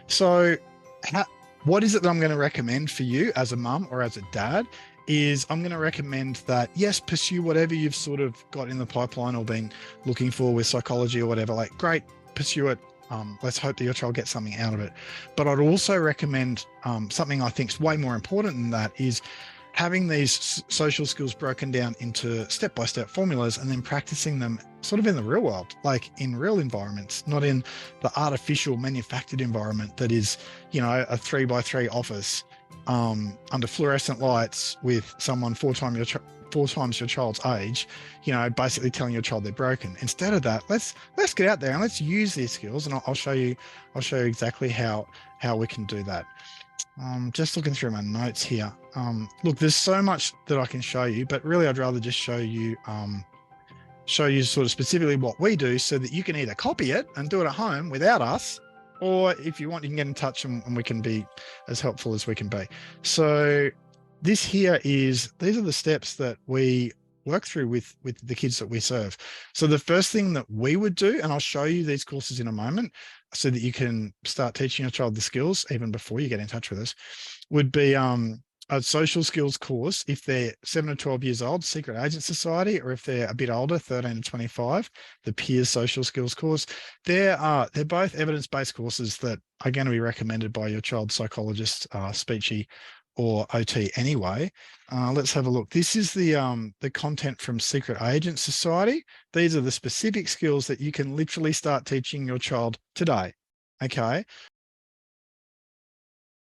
So, how, what is it that I'm going to recommend for you as a mum or as a dad? Is I'm going to recommend that, yes, pursue whatever you've sort of got in the pipeline or been looking for with psychology or whatever. Like, great, pursue it. Let's hope that your child gets something out of it. But I'd also recommend something I think is way more important than that is having these social skills broken down into step-by-step formulas and then practicing them sort of in the real world, like in real environments, not in the artificial manufactured environment that is, a 3 by 3 office under fluorescent lights with someone four times your child's age, basically telling your child they're broken. Instead of that, let's get out there and let's use these skills, and I'll show you exactly how we can do that. Just looking through my notes here. Look, there's so much that I can show you, but really I'd rather just show you sort of specifically what we do so that you can either copy it and do it at home without us, or if you want, you can get in touch and we can be as helpful as we can be. So these are the steps that we work through with the kids that we serve. So the first thing that we would do, and I'll show you these courses in a moment so that you can start teaching your child the skills even before you get in touch with us, would be a social skills course if they're 7 to 12 years old, Secret Agent Society, or if they're a bit older, 13 to 25, the Peers Social Skills course. They're both evidence-based courses that are going to be recommended by your child's psychologist, speechy, or OT anyway. Let's have a look. This is the content from Secret Agent Society. These are the specific skills that you can literally start teaching your child today. Okay.